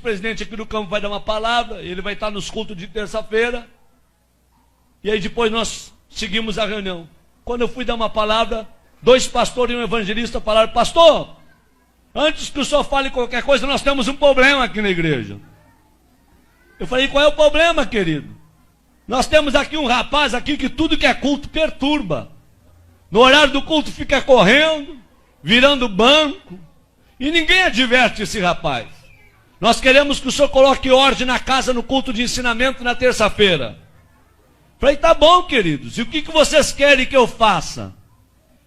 presidente aqui do campo vai dar uma palavra, ele vai estar nos cultos de terça-feira, e aí depois nós seguimos a reunião. Quando eu fui dar uma palavra, 2 pastores e um evangelista falaram: pastor, antes que o senhor fale qualquer coisa, nós temos um problema aqui na igreja. Eu falei: qual é o problema, querido? Nós temos aqui um rapaz aqui que tudo que é culto perturba. No horário do culto fica correndo, virando banco, e ninguém adverte esse rapaz. Nós queremos que o senhor coloque ordem na casa no culto de ensinamento na terça-feira. Falei: tá bom, queridos, e o que vocês querem que eu faça?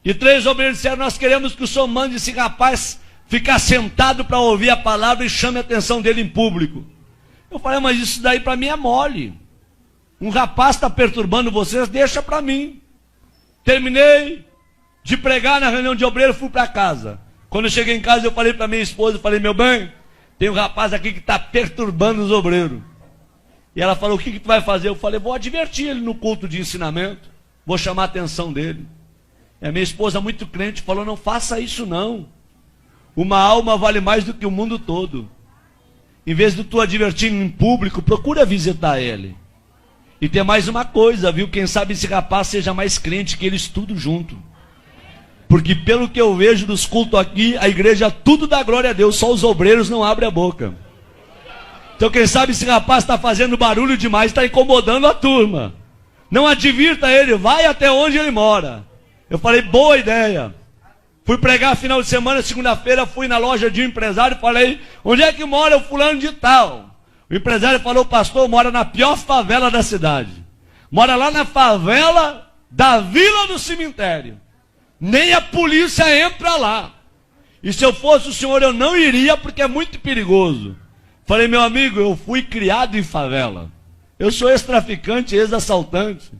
E 3 obreiros disseram: nós queremos que o senhor mande esse rapaz ficar sentado para ouvir a palavra e chame a atenção dele em público. Eu falei: mas isso daí para mim é mole. Um rapaz está perturbando vocês, deixa para mim. Terminei de pregar na reunião de obreiro, fui para casa. Quando eu cheguei em casa, eu falei para minha esposa, eu falei: meu bem, tem um rapaz aqui que está perturbando os obreiros. E ela falou: o que tu vai fazer? Eu falei: vou advertir ele no culto de ensinamento, vou chamar a atenção dele. E a minha esposa, muito crente, falou: não faça isso não. Uma alma vale mais do que o mundo todo. Em vez de tu advertir em público, procura visitar ele. E tem mais uma coisa, viu? Quem sabe esse rapaz seja mais crente que eles tudo junto. Porque pelo que eu vejo dos cultos aqui, a igreja tudo dá glória a Deus, só os obreiros não abrem a boca. Então quem sabe esse rapaz está fazendo barulho demais, está incomodando a turma. Não advirta ele, vai até onde ele mora. Eu falei: boa ideia. Fui pregar final de semana, segunda-feira, fui na loja de um empresário e falei: onde é que mora o fulano de tal? O empresário falou: pastor, mora na pior favela da cidade. Mora lá na favela da Vila do Cemitério. Nem a polícia entra lá. E se eu fosse o senhor, eu não iria, porque é muito perigoso. Falei: meu amigo, eu fui criado em favela. Eu sou ex-traficante, ex-assaltante.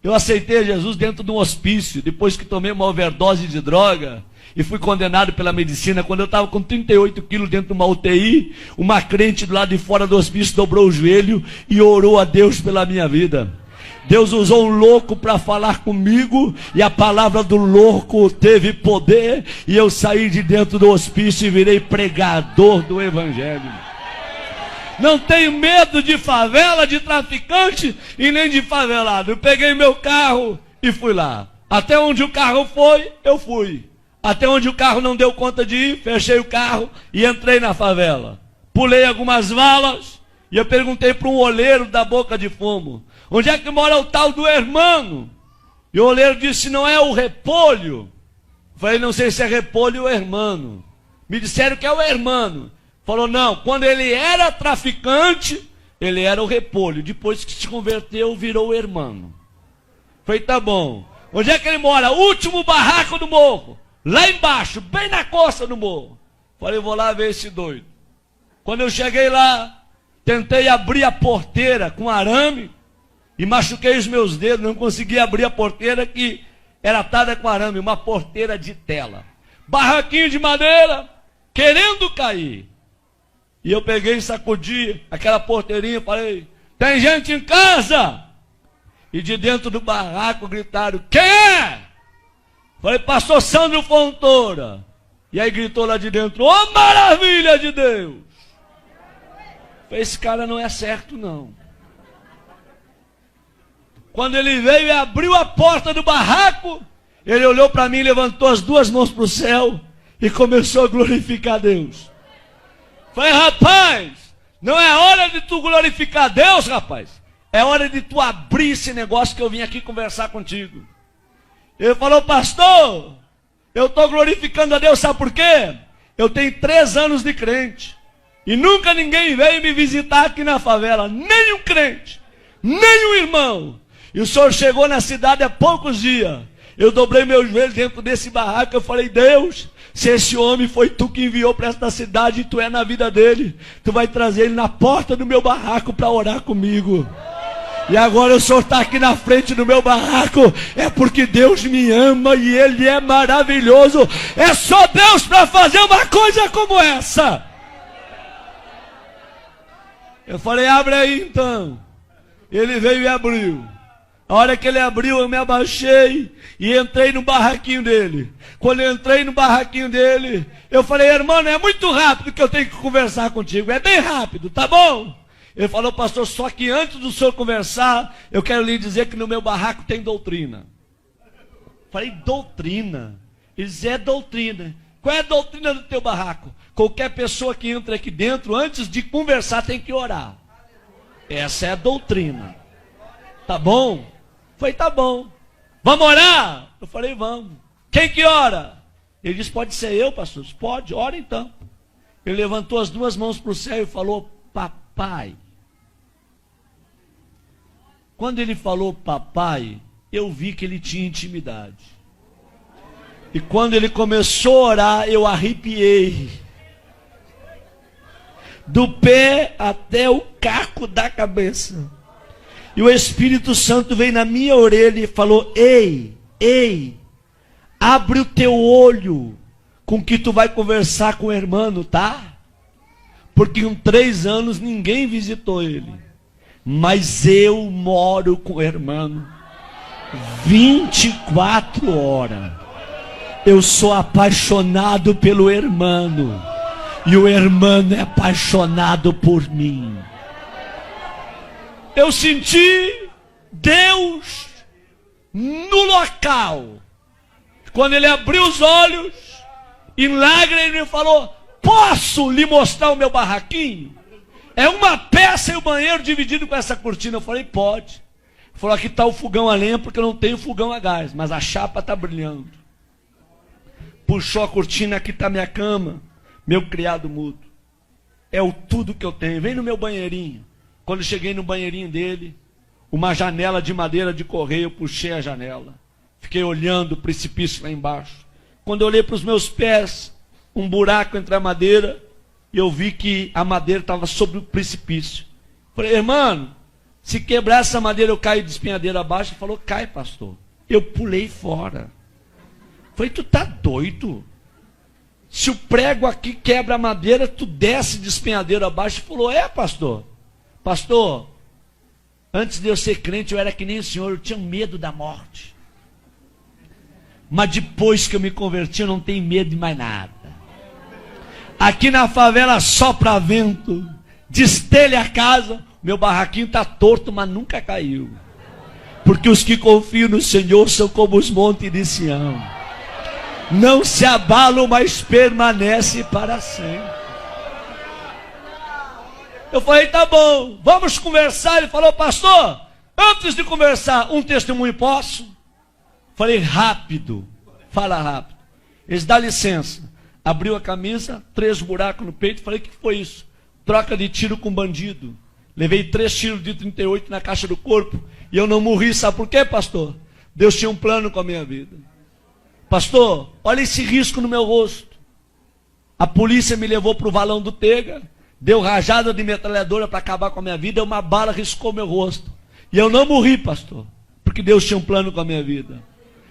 Eu aceitei Jesus dentro de um hospício, depois que tomei uma overdose de droga e fui condenado pela medicina. Quando eu estava com 38 quilos dentro de uma UTI, uma crente do lado de fora do hospício dobrou o joelho e orou a Deus pela minha vida. Deus usou um louco para falar comigo, e a palavra do louco teve poder, e eu saí de dentro do hospício e virei pregador do evangelho. Não tenho medo de favela, de traficante e nem de favelado. Eu peguei meu carro e fui lá. Até onde o carro foi, eu fui. Até onde o carro não deu conta de ir, fechei o carro e entrei na favela. Pulei algumas valas e eu perguntei para um oleiro da Boca de Fumo: onde é que mora o tal do hermano? E o oleiro disse: não é o Repolho? Falei: não sei se é Repolho ou hermano. Me disseram que é o hermano. Falou: não, quando ele era traficante, ele era o Repolho. Depois que se converteu, virou o hermano. Falei: tá bom. Onde é que ele mora? Último barraco do morro. Lá embaixo, bem na costa do morro. Falei: vou lá ver esse doido. Quando eu cheguei lá, tentei abrir a porteira com arame e machuquei os meus dedos. Não consegui abrir a porteira, que era atada com arame, uma porteira de tela. Barraquinho de madeira, querendo cair. E eu peguei e sacudi aquela porteirinha e falei: tem gente em casa? E de dentro do barraco gritaram: quem é? Falei: pastor Sandro Fontoura. E aí gritou lá de dentro: ô maravilha de Deus! Falei: esse cara não é certo não. Quando ele veio e abriu a porta do barraco, ele olhou para mim, levantou as 2 mãos para o céu e começou a glorificar a Deus. Falei: rapaz, não é hora de tu glorificar Deus, rapaz. É hora de tu abrir esse negócio que eu vim aqui conversar contigo. Ele falou: pastor, eu estou glorificando a Deus, sabe por quê? Eu tenho 3 anos de crente e nunca ninguém veio me visitar aqui na favela. Nem um crente, nem um irmão. E o senhor chegou na cidade há poucos dias. Eu dobrei meu joelho dentro desse barraco. Eu falei: Deus, se esse homem foi tu que enviou para esta cidade e tu é na vida dele, tu vai trazer ele na porta do meu barraco para orar comigo. E agora o senhor está aqui na frente do meu barraco, é porque Deus me ama e Ele é maravilhoso. É só Deus para fazer uma coisa como essa. Eu falei: abre aí então. Ele veio e abriu. A hora que ele abriu, eu me abaixei e entrei no barraquinho dele. Quando eu entrei no barraquinho dele, eu falei: irmão, é muito rápido que eu tenho que conversar contigo. É bem rápido, tá bom? Ele falou: pastor, só que antes do senhor conversar, eu quero lhe dizer que no meu barraco tem doutrina. Falei: doutrina? Ele disse: é doutrina. Qual é a doutrina do teu barraco? Qualquer pessoa que entra aqui dentro, antes de conversar, tem que orar. Essa é a doutrina. Tá bom? Falei: tá bom. Vamos orar? Eu falei: vamos. Quem que ora? Ele disse: pode ser eu, pastor. Pode, ora então. Ele levantou as duas mãos para o céu e falou: papai. Quando ele falou papai, eu vi que ele tinha intimidade. E quando ele começou a orar, eu arrepiei. Do pé até o caco da cabeça. E o Espírito Santo veio na minha orelha e falou: ei, abre o teu olho com que tu vai conversar com o irmão, tá? Porque em 3 anos ninguém visitou ele. Mas eu moro com o irmão 24 horas. Eu sou apaixonado pelo irmão. E o irmão é apaixonado por mim. Eu senti Deus no local. Quando ele abriu os olhos, em lágrimas, ele me falou: posso lhe mostrar o meu barraquinho? É uma peça e o banheiro dividido com essa cortina. Eu falei: pode. Ele falou: aqui está o fogão a lenha, porque eu não tenho fogão a gás, mas a chapa está brilhando. Puxou a cortina: aqui está minha cama, meu criado mudo. É o tudo que eu tenho. Vem no meu banheirinho. Quando eu cheguei no banheirinho dele, uma janela de madeira de correio, eu puxei a janela. Fiquei olhando o precipício lá embaixo. Quando eu olhei para os meus pés, um buraco entre a madeira, e eu vi que a madeira estava sobre o precipício. Falei: irmão, se quebrar essa madeira eu caio de espinhadeira abaixo. Ele falou: cai, pastor. Eu pulei fora. Falei: tu tá doido? Se o prego aqui quebra a madeira, tu desce de espinhadeira abaixo. Ele falou: é, pastor. Pastor, antes de eu ser crente, eu era que nem o senhor, eu tinha medo da morte. Mas depois que eu me converti, eu não tenho medo de mais nada. Aqui na favela sopra vento, destelha a casa, meu barraquinho está torto, mas nunca caiu. Porque os que confiam no Senhor são como os montes de Sião. Não se abalam, mas permanecem para sempre. Eu falei: tá bom, vamos conversar. Ele falou: pastor, antes de conversar, um testemunho posso? Falei: rápido, fala rápido. Eles: dá licença. Abriu a camisa, 3 buracos no peito. Falei: o que foi isso? Troca de tiro com bandido. Levei 3 tiros de 38 na caixa do corpo. E eu não morri, sabe por quê, pastor? Deus tinha um plano com a minha vida. Pastor, olha esse risco no meu rosto. A polícia me levou para o valão do Tega. Deu rajada de metralhadora para acabar com a minha vida. Uma bala riscou meu rosto. E eu não morri, pastor, porque Deus tinha um plano com a minha vida.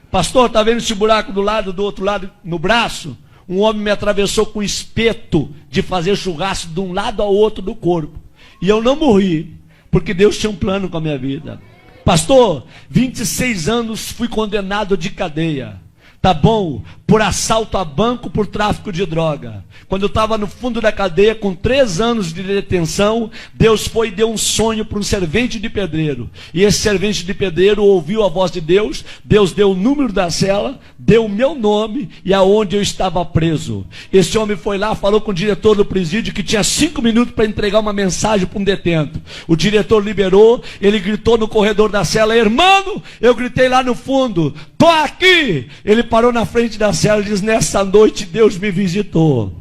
Pastor, está vendo esse buraco do outro lado, no braço? Um homem me atravessou com um espeto de fazer churrasco de um lado ao outro do corpo. E eu não morri, porque Deus tinha um plano com a minha vida. Pastor, 26 anos fui condenado de cadeia. Tá bom? Por assalto a banco, por tráfico de droga. Quando eu estava no fundo da cadeia, com 3 anos de detenção, Deus foi e deu um sonho para um servente de pedreiro. E esse servente de pedreiro ouviu a voz de Deus. Deus deu o número da cela, deu o meu nome e aonde eu estava preso. Esse homem foi lá, falou com o diretor do presídio que tinha 5 minutos para entregar uma mensagem para um detento. O diretor liberou, ele gritou no corredor da cela: irmão, eu gritei lá no fundo: tô aqui. Ele parou na frente da cela e diz: nessa noite Deus me visitou.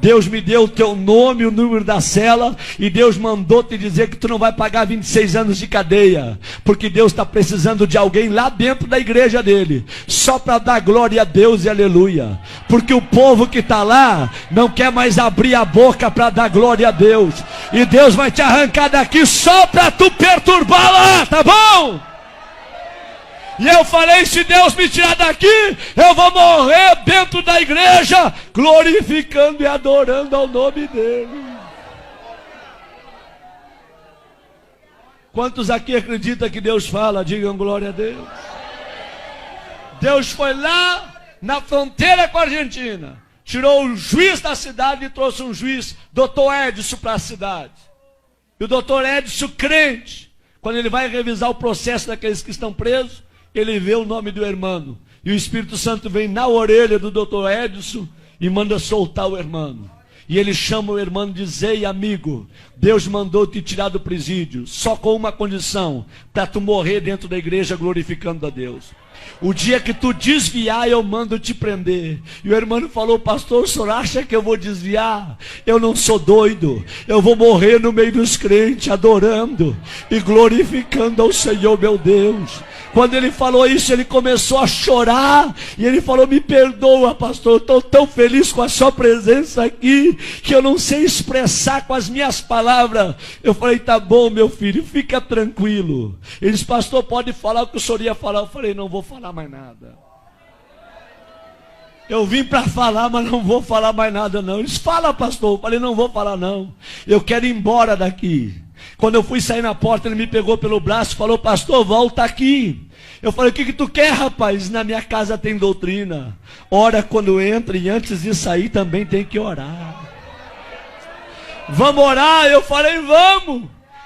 Deus me deu o teu nome, o número da cela, e Deus mandou te dizer que tu não vai pagar 26 anos de cadeia, porque Deus está precisando de alguém lá dentro da igreja dele, só para dar glória a Deus e aleluia, porque o povo que está lá não quer mais abrir a boca para dar glória a Deus, e Deus vai te arrancar daqui só para tu perturbar lá, tá bom? E eu falei: se Deus me tirar daqui, eu vou morrer dentro da igreja, glorificando e adorando ao nome dele. Quantos aqui acreditam que Deus fala? Digam glória a Deus. Deus foi lá na fronteira com a Argentina, tirou o juiz da cidade e trouxe um juiz, doutor Edson, para a cidade. E o doutor Edson, crente, quando ele vai revisar o processo daqueles que estão presos, ele vê o nome do irmão. E o Espírito Santo vem na orelha do doutor Edson e manda soltar o irmão. E ele chama o irmão e diz: ei, amigo, Deus mandou te tirar do presídio, só com uma condição, para tu morrer dentro da igreja glorificando a Deus. O dia que tu desviar, eu mando te prender. E o irmão falou: pastor, o senhor acha que eu vou desviar? Eu não sou doido. Eu vou morrer no meio dos crentes, adorando e glorificando ao Senhor meu Deus. Quando ele falou isso, ele começou a chorar. E ele falou: me perdoa, pastor, eu estou tão feliz com a sua presença aqui, que eu não sei expressar com as minhas palavras. Eu falei: tá bom, meu filho, fica tranquilo. Ele disse: pastor, pode falar o que o senhor ia falar. Eu falei: não vou falar mais nada. Eu vim para falar, mas não vou falar mais nada não. Eles: fala, pastor. Eu falei: não vou falar não. Eu quero ir embora daqui. Quando eu fui sair na porta, ele me pegou pelo braço e falou: pastor, volta aqui. Eu falei: o que tu quer, rapaz? Na minha casa tem doutrina. Ora quando entra e antes de sair também tem que orar. Vamos orar? Eu falei: vamos.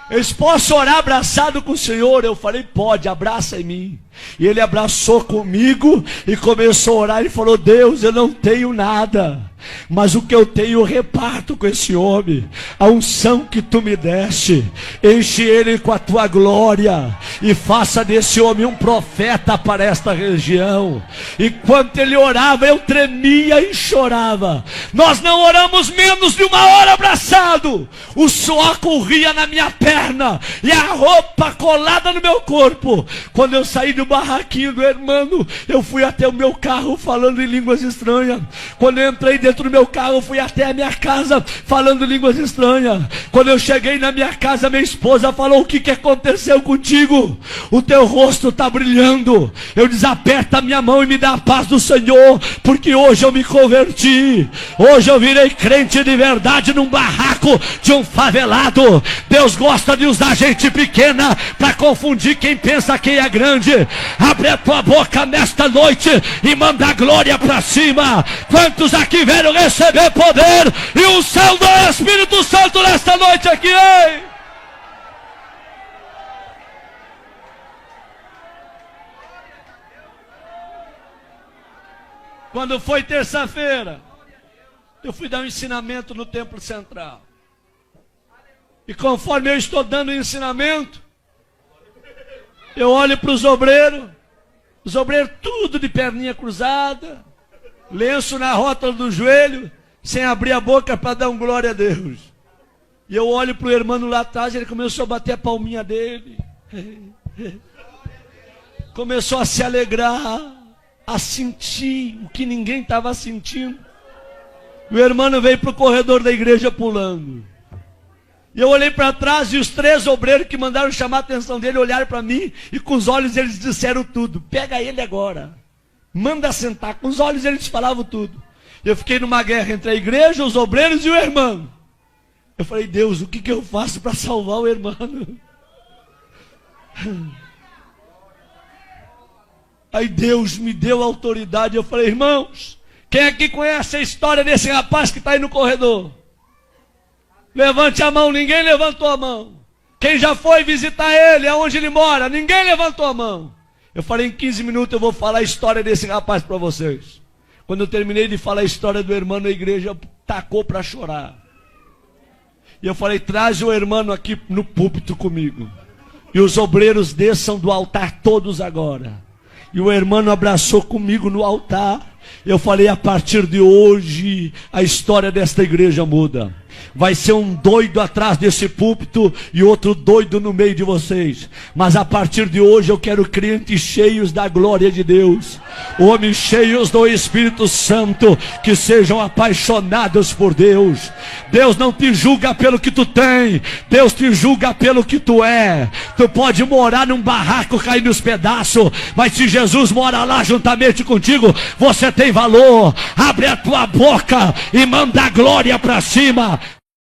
Eles: posso orar abraçado com o Senhor? Eu falei: pode, abraça em mim. E ele abraçou comigo e começou a orar e falou: Deus, eu não tenho nada, mas o que eu tenho eu reparto com esse homem. A unção que tu me deste, enche ele com a tua glória e faça desse homem um profeta para esta região. Enquanto ele orava, eu tremia e chorava. Nós não oramos menos de uma hora abraçado. O suor corria na minha perna e a roupa colada no meu corpo. Quando eu saí do barraquinho do irmão, eu fui até o meu carro falando em línguas estranhas. Quando eu entrei dentro do meu carro, eu fui até a minha casa falando línguas estranhas. Quando eu cheguei na minha casa, minha esposa falou: o que aconteceu contigo? O teu rosto está brilhando. Eu disse: aperta a minha mão e me dá a paz do Senhor, porque hoje eu me converti. Hoje eu virei crente de verdade num barraco de um favelado. Deus gosta de usar gente pequena para confundir quem pensa que é grande. Abre a tua boca nesta noite e manda a glória para cima. Quantos aqui vieram receber poder e o céu do Espírito Santo nesta noite aqui, hein? Quando foi terça-feira, eu fui dar um ensinamento no Templo Central. E conforme eu estou dando o ensinamento, eu olho para os obreiros tudo de perninha cruzada, lenço na rótula do joelho, sem abrir a boca para dar um glória a Deus. E eu olho para o irmão lá atrás, ele começou a bater a palminha dele. Começou a se alegrar, a sentir o que ninguém estava sentindo. O irmão veio para o corredor da igreja pulando. E eu olhei para trás e os 3 obreiros que mandaram chamar a atenção dele olharam para mim e com os olhos eles disseram tudo. Pega ele agora, manda sentar. Com os olhos eles falavam tudo. Eu fiquei numa guerra entre a igreja, os obreiros e o irmão. Eu falei: Deus, o que eu faço para salvar o irmão? Aí Deus me deu autoridade. Eu falei: irmãos, quem aqui conhece a história desse rapaz que está aí no corredor? Levante a mão. Ninguém levantou a mão. Quem já foi visitar ele, aonde ele mora? Ninguém levantou a mão. Eu falei: em 15 minutos eu vou falar a história desse rapaz para vocês. Quando eu terminei de falar a história do irmão, a igreja tacou para chorar. E eu falei: traz o irmão aqui no púlpito comigo. E os obreiros desçam do altar todos agora. E o irmão abraçou comigo no altar. Eu falei: a partir de hoje, a história desta igreja muda. Vai ser um doido atrás desse púlpito e outro doido no meio de vocês. Mas a partir de hoje eu quero crentes cheios da glória de Deus. Homens cheios do Espírito Santo, que sejam apaixonados por Deus. Deus não te julga pelo que tu tem, Deus te julga pelo que tu é. Tu pode morar num barraco cair nos pedaços, mas se Jesus mora lá juntamente contigo, você tem valor. Abre a tua boca e manda a glória para cima.